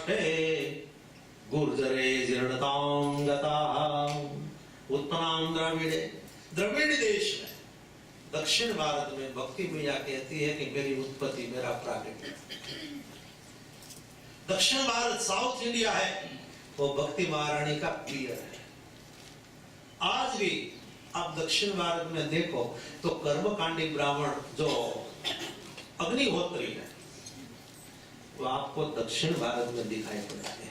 महाराष्ट्रे गुर्जरे जीर्णतां गताः उत्तरां द्रविड़े। द्रविड़ देश में दक्षिण भारत में भक्ति मैया कहती है कि मेरी उत्पत्ति, मेरा प्राकट्य। दक्षिण भारत साउथ इंडिया है, वो भक्ति महारानी का पियर है। आज भी आप दक्षिण भारत में देखो तो कर्मकांडी ब्राह्मण जो अग्निहोत्री है वो आपको दक्षिण भारत में दिखाई पड़ते हैं।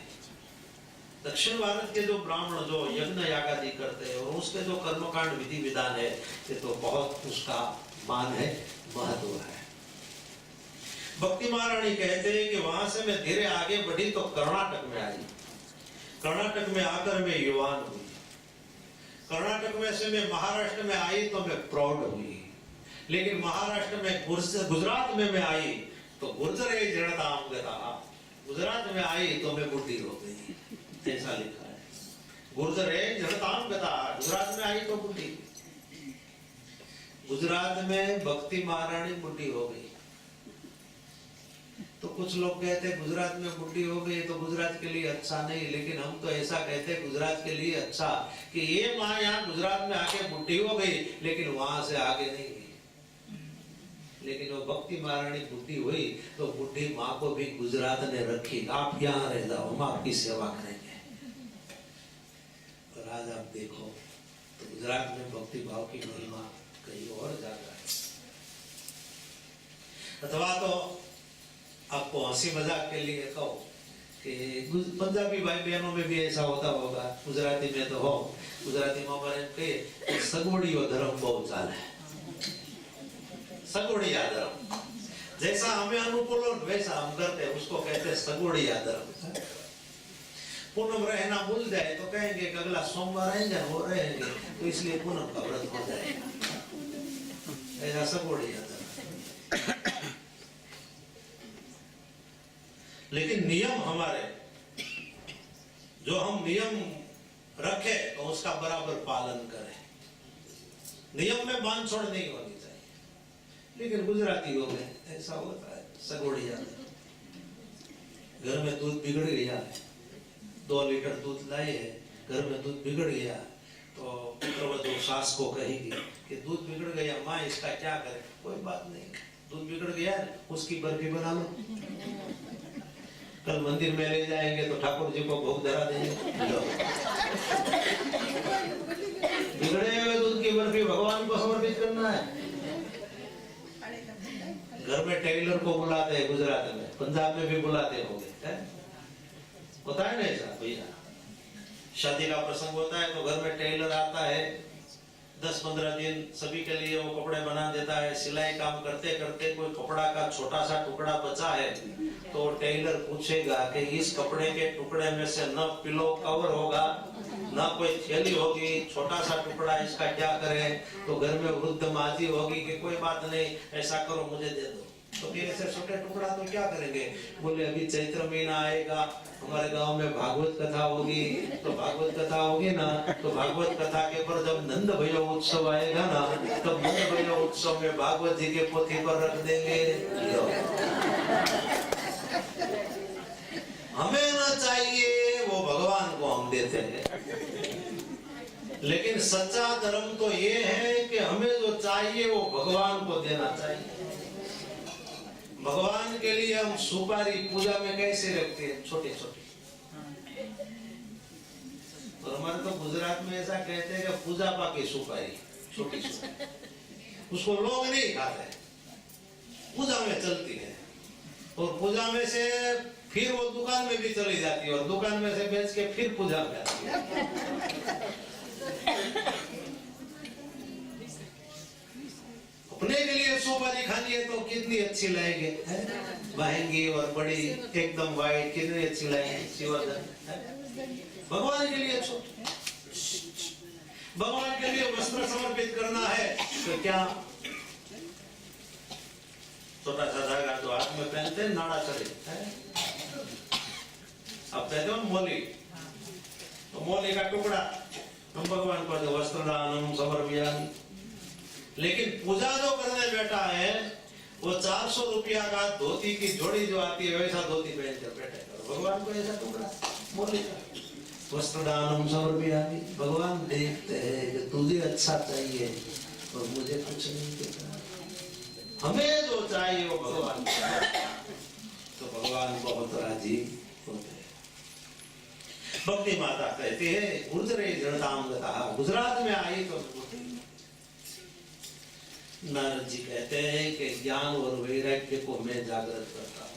दक्षिण भारत के जो ब्राह्मण जो यज्ञ यागादि करते हैं और उसके जो कर्मकांड विधि विधान है ये तो बहुत उसका मान है, महत्व है। भक्ति महारानी कहते हैं कि वहां से मैं धीरे आगे बढ़ी तो कर्नाटक में आई। कर्नाटक में आकर मैं युवान हुई। कर्नाटक में से मैं महाराष्ट्र में आई तो मैं प्रौढ़ हुई। लेकिन महाराष्ट्र में गुजरात में मैं आई तो गुर्जरे जीर्णतां गताः। गुजरात में आई तो मैं बुढ़ी हो गई, ऐसा लिखा है। गुर्जरे जीर्णतां गताः, गुजरात में आई तो बुढ़ी। गुजरात में भक्ति महारानी बुढ़ी हो गई। तो कुछ लोग कहते हैं गुजरात में बुढ़ी हो गई तो गुजरात के लिए अच्छा नहीं, लेकिन हम तो ऐसा कहते हैं गुजरात के लिए अच्छा कि ये माँ यहाँ गुजरात में आके बुढ़ी हो गई लेकिन वहां से आगे नहीं गई। लेकिन वो भक्ति महारानी बुढ़ी हुई तो बुढ़ी माँ को भी गुजरात ने रखी, आप यहाँ रह जाओ, हम आपकी सेवा करेंगे। और आज आप देखो तो गुजरात में भक्ति भाव की महिमा कहीं और ज्यादा है। अथवा तो आपको हंसी मजाक के लिए कहो कि पंजाबी भाई बहनों में भी ऐसा होता होगा, गुजराती में तो हो। गुजराती में हमारे के सगोड़ियो धर्म बहुत चाल है, सगोड़िया धर्म। जैसा हमें अनुकूल हो वैसा हम करते हैं, उसको कहते हैं सगोड़िया धर्म। पूनम रहना भूल जाए तो कहेंगे कि अगला सोमवार आएंगे वो रहेंगे तो इसलिए पूनम का व्रत हो जाएगा, ऐसा सगोड़िया धर्म। लेकिन नियम हमारे, जो हम नियम रखे तो उसका बराबर पालन करें। नियम में बांधछोड़ नहीं होनी चाहिए। लेकिन गुजरातियों में ऐसा होता है, सगोड़िया घर में दूध बिगड़ गया है, 2 लीटर दूध लाए है, घर में दूध बिगड़ गया तो पुत्रवधू सास को कहेगी कि दूध बिगड़ गया माँ, इसका क्या करें। कोई बात नहीं, दूध बिगड़ गया उसकी बर्फी बना लो, कल मंदिर में ले जाएंगे तो ठाकुर जी को भोग धरा देंगे। बिगड़े हुए दूध की बर्फी भगवान को समर्पित करना है। घर में टेलर को बुलाते हैं गुजरात में, पंजाब में भी बुलाते होंगे, होता है ना ऐसा भैया। शादी का प्रसंग होता है तो घर में टेलर आता है, 10-15 दिन सभी के लिए वो कपड़े बना देता है। सिलाई काम करते करते कोई कपड़ा का छोटा सा टुकड़ा बचा है तो टेलर पूछेगा कि इस कपड़े के टुकड़े में से न पिलो कवर होगा न कोई थैली होगी, छोटा सा टुकड़ा, इसका क्या करें। तो घर में वृद्ध माजी होगी कि कोई बात नहीं, ऐसा करो मुझे दे दो। तो फिर ऐसे छोटे टुकड़ा तो क्या करेंगे। बोले अभी चैत्र महीना आएगा, हमारे गांव में भागवत कथा होगी, तो भागवत कथा होगी ना तो भागवत कथा के पर जब नंद भैया उत्सव आएगा ना तब नंद भैया उत्सव में भागवत जी के पोथी पर रख देंगे। हमें ना चाहिए वो भगवान को हम देते हैं। लेकिन सच्चा धर्म तो ये है कि हमें जो चाहिए वो भगवान को देना चाहिए। भगवान के लिए हम सुपारी पूजा में कैसे रखते हैं, छोटे छोटे। और हमारे तो गुजरात में ऐसा कहते हैं कि पूजा पाकी सुपारी, छोटी सुपारी, उसको लोग नहीं खाते, पूजा में चलती है। और पूजा में से फिर वो दुकान में भी चली जाती है और दुकान में से बेच के फिर पूजा में आती है। अपने के लिए सुपारी खानी है तो कितनी अच्छी लाएंगे, महंगी और बड़ी एकदम वाइट, कितनी अच्छी लाएंगे शिवाधन। भगवान के लिए छोटी, भगवान के लिए वस्त्र समर्पित करना है तो क्या छोटा सा धागा जो हाथ में पहनते हैं नाड़ा चढ़े, अब कहते हो मोली, तो मोली का टुकड़ा हम भगवान को जो वस्त्र दानम समर्पयामि। लेकिन पूजा जो करने बैठा है वो 400 रुपया का धोती की जोड़ी जो आती है वैसा धोती पहन कर बैठे। भगवान भगवान को ऐसा टुकड़ा बोले वस्त्र दानम समर्पयामि। भगवान देखते हैं कि तुझे अच्छा चाहिए और मुझे कुछ नहीं देता, हमें जो चाहिए वो भगवान तो भगवान बहुत राजी होते हैं। भक्ति माता कहते हैं गुजरे जड़ताम गता, गुजरात में आई तो नारद जी कहते हैं कि ज्ञान और वैराग्य को मैं जागृत करता हूँ।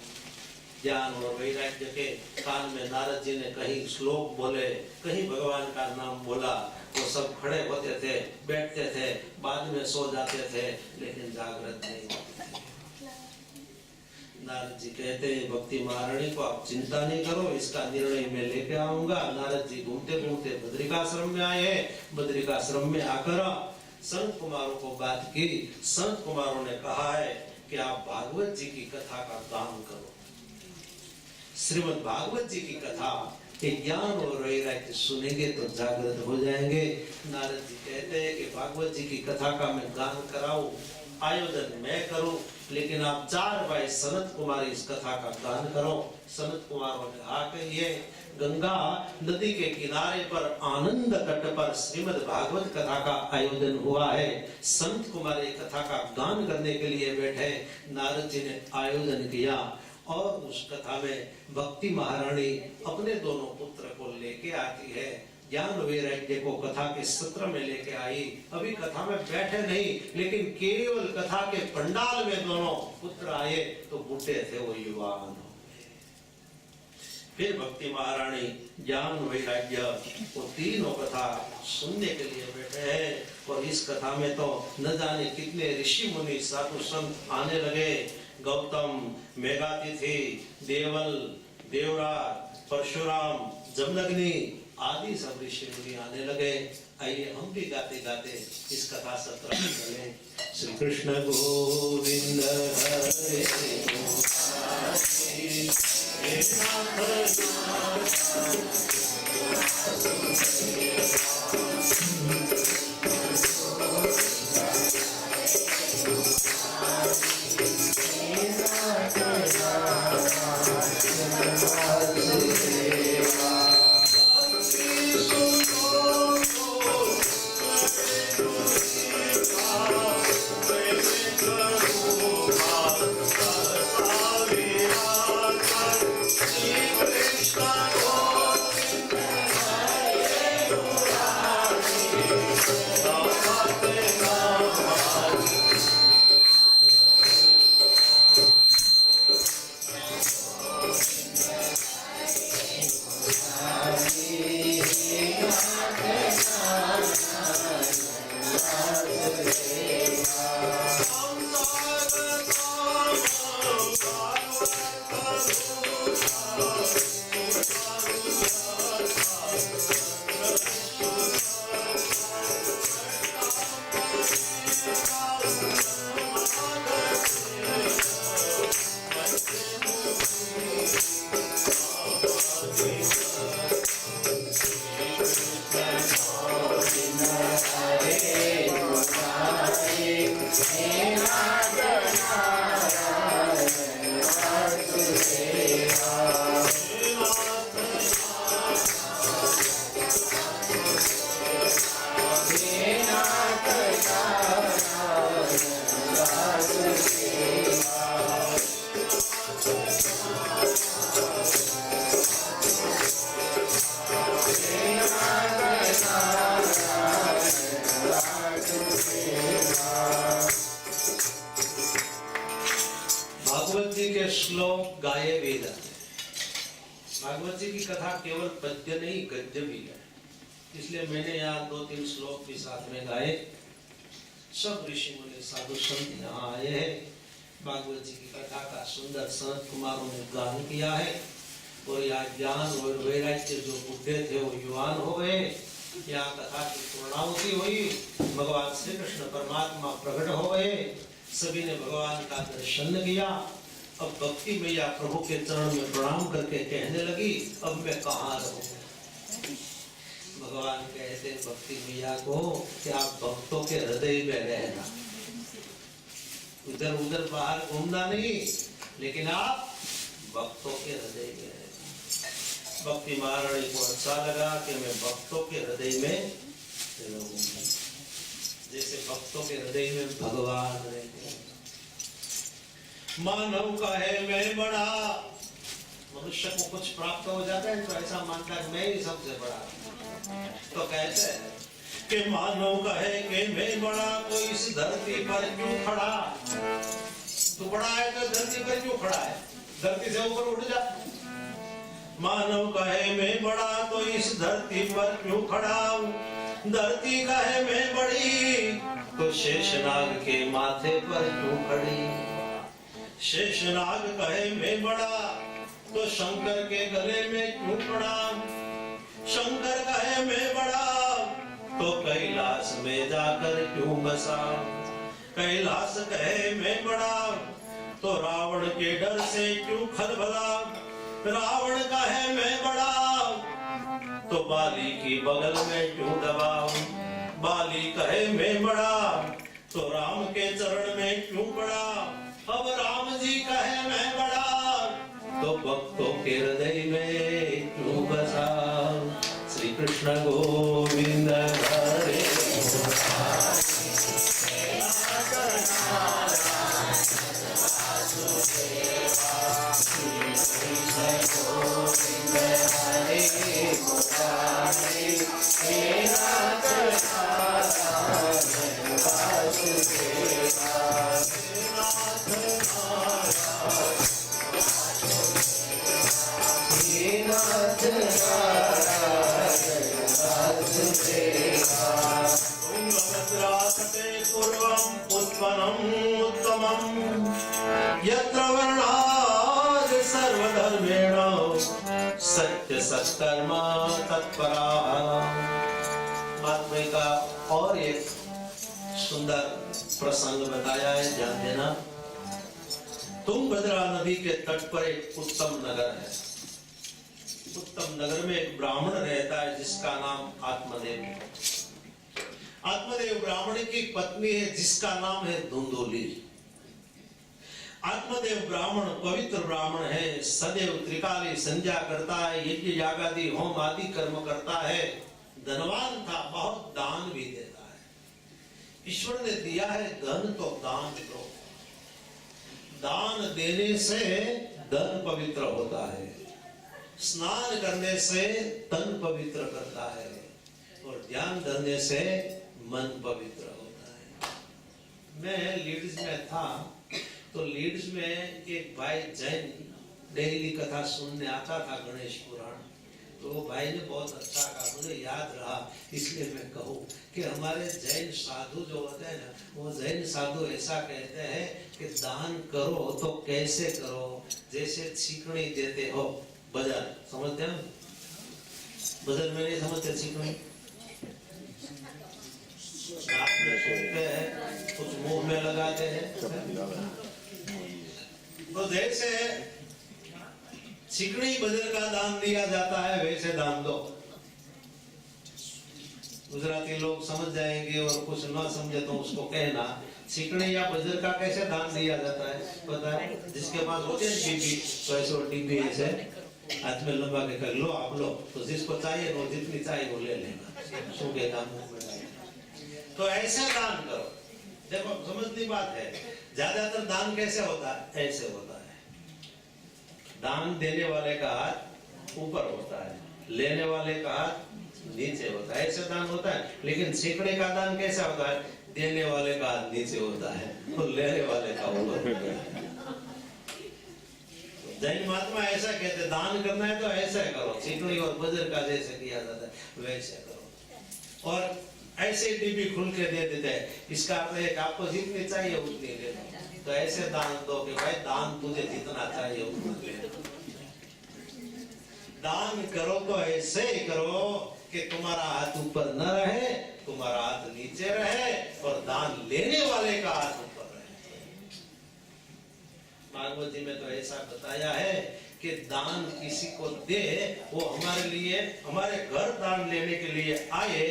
ज्ञान और वैराग्य के कान में नारद जी ने कहीं श्लोक बोले, कहीं भगवान का नाम बोला, वो सब खड़े होते थे, बैठते थे, बाद में सो जाते थे, लेकिन जागृत नहीं होते थे। नारद जी कहते हैं भक्ति महारानी को आप चिंता नहीं करो, इसका निर्णय मैं लेके आऊंगा। नारद जी घूमते घूमते बद्रिकाश्रम में आए हैं। बद्रिकाश्रम में आकर संत कुमारों को बात की। संत कुमारों ने कहा है कि आप भागवत जी की कथा का गान करो। श्रीमद् भागवत जी की कथा के ज्ञान और वैराग्य सुनेंगे तो जागृत हो जाएंगे। नारद जी कहते हैं कि भागवत जी की कथा का मैं गान कराऊं, आयोजन मैं करूं, लेकिन आप 4 भाई सनत कुमार इस कथा का गान करो। सनत कुमारों ने कहा कि ये गंगा नदी के किनारे पर आनंद तट पर श्रीमद् भागवत कथा का आयोजन हुआ है। संत कुमार एक कथा का गान करने के लिए बैठे। नारद जी ने आयोजन किया और उस कथा में भक्ति महारानी अपने दोनों पुत्र को लेके आती है। ज्ञान वैराग्य को कथा के सत्र में लेके आई। अभी कथा में बैठे नहीं, लेकिन केवल कथा के पंडाल में दोनों पुत्र आए तो बूढ़े थे वो युवान। फिर भक्ति महारानी ज्ञान वैराग्य वो तीनों कथा सुनने के लिए बैठे हैं। और इस कथा में तो न जाने कितने ऋषि मुनि साधु संत आने लगे। गौतम, मेघातिथि, देवल, देवराज, परशुराम, जमदग्नि आदि सब ऋषि मुनि आने लगे। आइए हम भी गाते गाते इस कथा सत्र में चले। श्री कृष्ण गोविंद हरे श्लोक गाये वेद। भागवत जी की कथा केवल पद्य नहीं गद्य भी है, इसलिए मैंने यहाँ 2-3 श्लोक भी साथ में गाए। सब ऋषि मुनि साधु संत यहाँ आए हैं। भागवत जी की कथा का सुंदर संत कुमारों ने गान किया है। और यहाँ ज्ञान और वैराग्य जो बुढ़े थे वो युवान हो गए। यहाँ कथा की पूर्णाहुति हुई, भगवान श्री कृष्ण परमात्मा प्रकट हो गए। सभी ने भगवान का दर्शन किया। अब भक्ति मैया प्रभु के चरण में प्रणाम करके कहने लगी, अब मैं कहाँ रहूं। भगवान कहते भक्ति मैया को कि आप भक्तों के हृदय में रहना, उधर उधर बाहर घूमना नहीं, लेकिन आप भक्तों के हृदय में रहना। भक्ति महारानी को अच्छा लगा कि मैं भक्तों के हृदय में रहूं, जैसे भक्तों के हृदय में भगवान रहते हैं। मानव का है मैं बड़ा, मनुष्य को कुछ प्राप्त हो जाता है तो ऐसा मानता है मैं ही सबसे बड़ा। तो कहते हैं कि मानव का है कि मैं बड़ा, तो इस धरती पर क्यों खड़ा? तू बड़ा है तो धरती पर क्यों खड़ा है? धरती से ऊपर उठ जा। मानव का है मैं बड़ा, तो इस धरती पर क्यों खड़ा? धरती का है मैं बड़ी, तो शेषनाग के माथे पर क्यों खड़ी? शेषनाग कहे मैं बड़ा, तो शंकर के गले में क्यों पड़ा? शंकर कहे मैं बड़ा, तो कैलाश में जाकर क्यों बसा? कैलाश कहे मैं बड़ा, तो रावण के डर से क्यों खलबला? रावण कहे मैं बड़ा, तो बाली की बगल में क्यों दबा? बाली कहे मैं बड़ा, तो राम के चरण में क्यों पड़ा? अब राम जी कहे मैं बड़ा, तो भक्तों के हृदय में क्यों बसा? श्री कृष्ण गोविंद हरे यत्र वर्णाद सर्वधर्मेण सत्य सत्कर्म तत्परा। महात्मा का और एक सुंदर प्रसंग बताया है, ध्यान देना। तुंगभद्रा नदी के तट पर एक उत्तम नगर है। उत्तम नगर में एक ब्राह्मण रहता है जिसका नाम आत्मदेव है। आत्मदेव ब्राह्मण की पत्नी है जिसका नाम है धुंधुली। आत्मदेव ब्राह्मण पवित्र ब्राह्मण है, सदैव त्रिकाली संध्या करता है, यज्ञ यागादि होम आदि कर्म करता है, धनवान था, बहुत दान भी देता है। ईश्वर ने दिया है धन तो दान दो। दान देने से धन पवित्र होता है, स्नान करने से तन पवित्र करता है और ध्यान धरने से मन पवित्र होता है। मैं लीड्स में था तो लीड्स में एक भाई जैन डेली कथा सुनने आता था, गणेश पुराण। तो वो भाई ने बहुत अच्छा कहा, मुझे याद रहा, इसलिए मैं कहूँ कि हमारे जैन साधु जो होते हैं ना, वो जैन साधु ऐसा कहते हैं कि दान करो तो कैसे करो, जैसे चिकनी देते हो। बाजार समझते हैं? बाजार में नहीं समझते चिकनी? आप में सुनते हैं, कुछ मुंह में लगाते हैं। तो जैसे चिकनी बजर का दान दिया जाता है वैसे दान दो। गुजराती लोग समझ जाएंगे और कुछ ना समझे तो उसको कहना चिकनी या बजर का कैसे दान दिया जाता है पता है? जिसके पास होते हैं डीबी, तो ऐसे डीबी ऐसे हाथ में लंबा के कर लो, आप लो, तो जिसको चाहिए वो जितनी चाहिए वो ले लेगा, सूखे का मुंह में डालेगा। तो ऐसे दान करो। देखो समझनी बात है, ज्यादातर दान कैसे होता है? ऐसे होता है। दान देने वाले का हाथ ऊपर होता है, लेने वाले का हाथ नीचे होता है, ऐसे दान होता है। लेकिन सीखने का दान कैसा होता है? देने वाले का हाथ नीचे होता है और लेने वाले का ऊपर होता है। जैन महात्मा ऐसा कहते, दान करना है तो ऐसा करो, सीखनी और बजर का जैसे किया जाता है वैसे करो। और ऐसे डिब्बी खुल के दे देते हैं, इसका अर्थ है कि आपको जितनी चाहिए उतनी ले लो। तो ऐसे दान दो कि भाई दान तुझे जितना चाहिए उतना ले लो। दान करो तो ऐसे ही करो कि तुम्हारा हाथ ऊपर न रहे, तुम्हारा हाथ नीचे रहे और दान लेने वाले का हाथ ऊपर रहे। भागवत जी में तो ऐसा बताया है कि दान किसी को दे, वो हमारे लिए, हमारे घर दान लेने के लिए आए,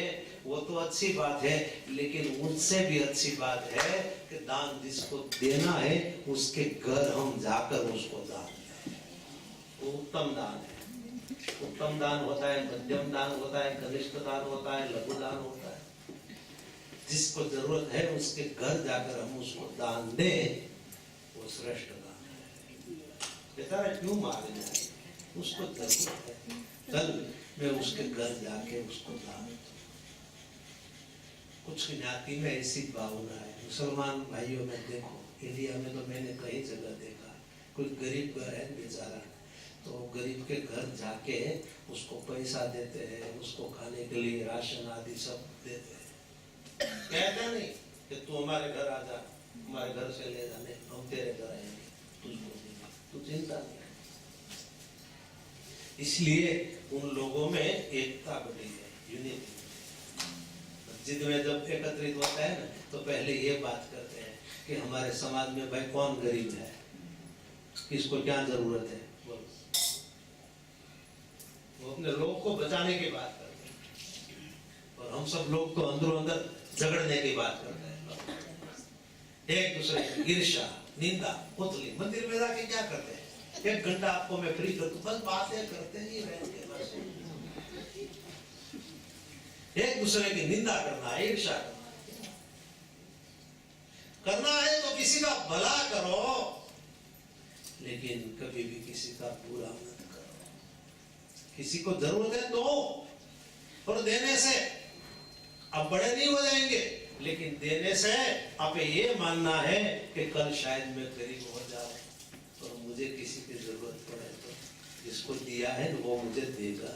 वो तो अच्छी बात है, लेकिन उनसे भी अच्छी बात है कि दान जिसको देना है उसके घर हम जाकर उसको दान दें, वो उत्तम दान है। उत्तम दान होता है, मध्यम दान होता है, कनिष्ठ दान होता है, लघु दान होता है। जिसको जरूरत है उसके घर जाकर हम उसको दान दें, वो श्रेष्ठ दान है। बेचारा क्यों मारे जाए, उसको जरूरत है, कल मैं उसके घर जाके उसको दान दूं। कुछ ज्ञाति में ऐसी भावना है। मुसलमान भाइयों में देखो, इंडिया में तो मैंने कई जगह देखा, कोई गरीब घर है बेचारा, तो गरीब के घर जाके उसको पैसा देते हैं, उसको खाने के लिए राशन आदि सब देते हैं। कहते नहीं कि तू हमारे घर आ जा, हमारे घर से ले जाने, हम तेरे घर आएंगे, तुझको देंगे, तू चिंता नहीं। इसलिए उन लोगों में एकता बढ़ी है, यूनिटी। मस्जिद में जब एकत्रित होता है ना, तो पहले ये बात करते हैं कि हमारे समाज में भाई कौन गरीब है, किसको क्या जरूरत है, बोलो। वो अपने लोग को बचाने की बात करते हैं, और हम सब लोग तो अंदरों अंदर झगड़ने की बात करते हैं। एक दूसरे की ईर्ष्या, निंदा, पुतली। मंदिर में जाके क्या करते हैं, 1 घंटा आपको मैं फ्री कर दूं, बस बातें करते ही रहेंगे, बस एक दूसरे की निंदा करना, ईर्ष्या करना है तो किसी का भला करो, लेकिन कभी भी किसी का बुरा मत करो। किसी को जरूरत है दो, और देने से अब बड़े नहीं हो जाएंगे, लेकिन देने से आप ये मानना है कि कल शायद मैं गरीब हो जाऊं और मुझे किसी की जरूरत पड़े तो जिसको दिया है वो मुझे देगा।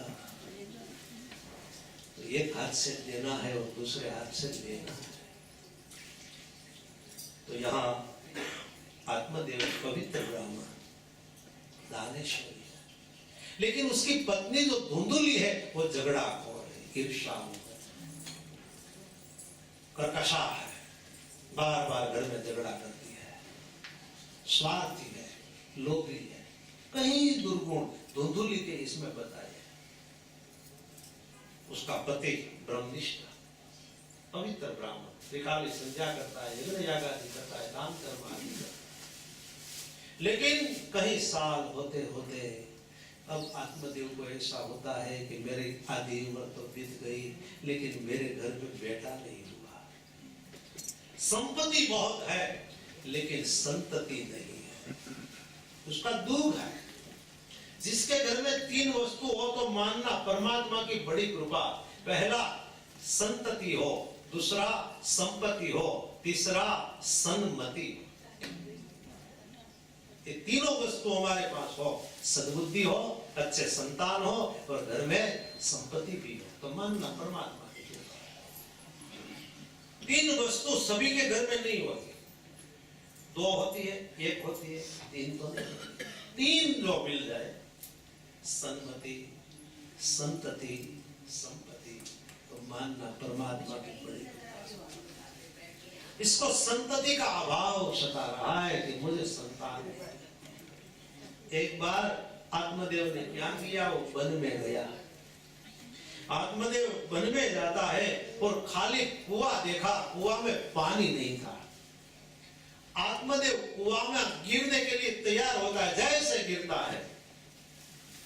तो एक हाथ से देना है और दूसरे हाथ से लेना है। तो यहाँ आत्मदेव पवित्र ब्राह्मण दानेश्वरी है, लेकिन उसकी पत्नी जो धुंधुली है वो झगड़ाखोर है, ईर्ष्यालु है, कर्कशा है, बार बार घर में झगड़ा करती है, स्वार्थी है, लोभी है, कई दुर्गुण धुंधुली के इसमें बताए। उसका पति ब्रह्मनिष्ठ पवित्र ब्राह्मण, त्रिकाली संध्या करता है, यज्ञ याग आदि करता है, दान कर्म आदि करता है। लेकिन कई साल होते होते अब आत्मदेव को ऐसा होता है कि मेरी आधी उम्र तो बीत गई, लेकिन मेरे घर में बेटा नहीं हुआ। संपत्ति बहुत है लेकिन संतति नहीं है, उसका दुख है। जिसके घर में 3 वस्तु हो तो मानना परमात्मा की बड़ी कृपा। पहला संतति हो, दूसरा संपत्ति हो, तीसरा सन्मति। ये तीनों वस्तु हमारे पास हो, सद्बुद्धि हो, अच्छे संतान हो और घर में संपत्ति भी हो, तो मानना परमात्मा की कृपा। 3 वस्तु सभी के घर में नहीं होती, 2 होती है, 1 होती है, 3 तो नहीं होती। 3 जो मिल जाए, सन्मति, संतति, संपत्ति, तो मानना परमात्मा की बड़ी कृपा। इसको संतति का अभाव सता रहा है कि मुझे संतान है। एक बार आत्मदेव ने क्या किया, वो वन में गया। आत्मदेव वन में जाता है और खाली कुआं देखा, कुआं में पानी नहीं था। आत्मदेव कुआं में गिरने के लिए तैयार होता है, जैसे गिरता है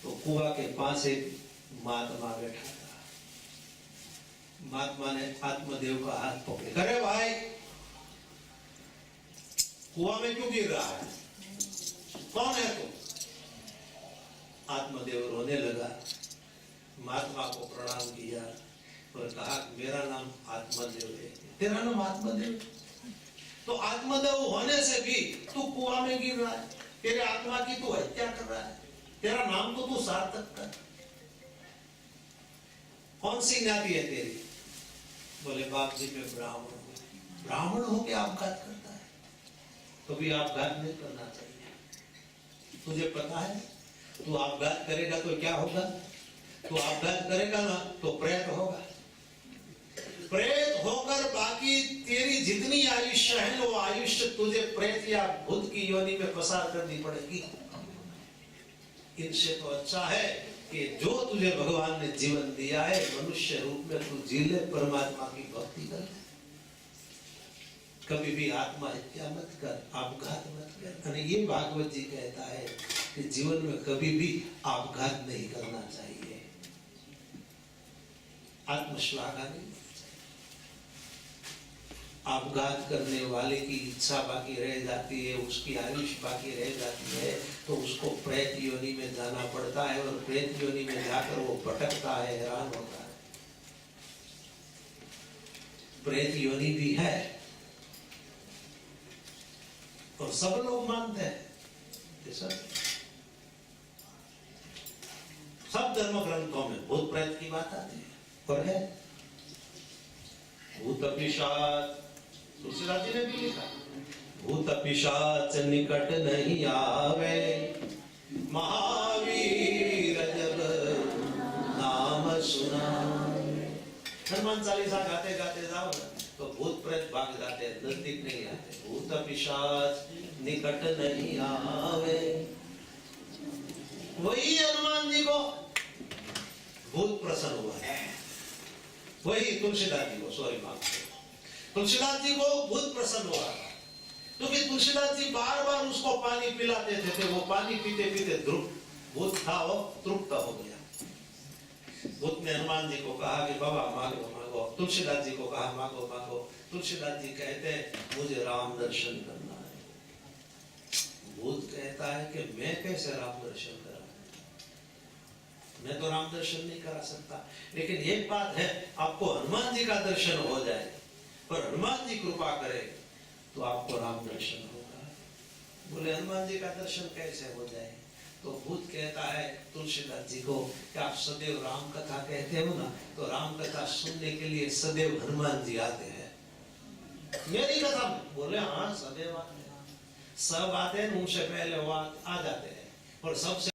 तो कुआं के पास एक महात्मा बैठा था। महात्मा ने आत्मदेव का हाथ पकड़े, अरे भाई कुआं में क्यों गिर रहा है, कौन है तू? आत्मदेव रोने लगा, महात्मा को प्रणाम किया और कहा मेरा नाम आत्मदेव है। तेरा नाम आत्मदेव? तो आत्मदेव होने से भी तू कुआं में गिर रहा है, तेरे आत्मा की तू हत्या कर रहा है, तेरा नाम तो तू सार्थक कर। कौन सी ज्ञाति है तेरी? बोले बाप जी मैं ब्राह्मण हूं। ब्राह्मण हो के आपघात करता है, तो भी आपघात नहीं करना चाहिए। तुझे पता है तू आपघात करेगा तो क्या होगा? तू आपघात करेगा ना तो प्रेत होगा। प्रेत होकर बाकी तेरी जितनी आयुष्य है वो आयुष्य तुझे प्रेत या भूत की योनि में पसार करनी पड़ेगी। इनसे तो अच्छा है कि जो तुझे भगवान ने जीवन दिया है मनुष्य रूप में तू जी ले, परमात्मा की भक्ति कर। कभी भी आत्महत्या मत कर, आपघात मत कर। और ये भागवत जी कहता है कि जीवन में कभी भी आपघात नहीं करना चाहिए। आत्मश्लाघा नहीं। आपघात करने वाले की इच्छा बाकी रह जाती है, उसकी आयुष बाकी रह जाती है, तो उसको प्रेत योनि में जाना पड़ता है और प्रेत योनि में जाकर वो भटकता है, हैरान होता है। प्रेत योनि भी है और सब लोग मानते हैं, सब धर्म ग्रंथों में भूत प्रेत की बात आती है और है। भूत पिशाच, तुलसीदास जी ने भी लिखा, भूत पिशाच निकट नहीं आवे, महावीर जब नाम सुनावे। हनुमान चालीसा गाते गाते जाओ ना तो भूत प्रेत भाग जाते हैं, नजदीक नहीं आते। भूत पिशाच निकट नहीं आवे। वही हनुमान जी को भूत प्रसन्न हुआ है, वही तुलसीदास जी को, सॉरी माफ, तुलसीदास जी को भूत प्रसन्न हुआ था, क्योंकि तुलसीदास जी बार बार उसको पानी पिलाते थे, वो पानी पीते पीते भूत था वो तृप्त हो गया। भूत ने हनुमान जी को कहा कि बाबा मांगो मांगो, तुलसीदास जी को कहा मांगो मांगो। तुलसीदास जी कहते मुझे राम दर्शन करना है। भूत कहता है कि मैं कैसे राम दर्शन करा, मैं तो राम दर्शन नहीं करा सकता, लेकिन एक बात है, आपको हनुमान जी का दर्शन हो जाए, पर हनुमान जी कृपा करे तो आपको राम दर्शन होगा। बोले हनुमान जी का दर्शन कैसे हो जाए? तो भूत कहता है तुलसीदास जी को कि आप सदैव राम कथा कहते हो ना, तो राम कथा सुनने के लिए सदैव हनुमान जी आते हैं मेरी कथा में। बोले हाँ सदैव आते हैं, सब आते हैं, उनसे पहले वो आ जाते हैं, और सबसे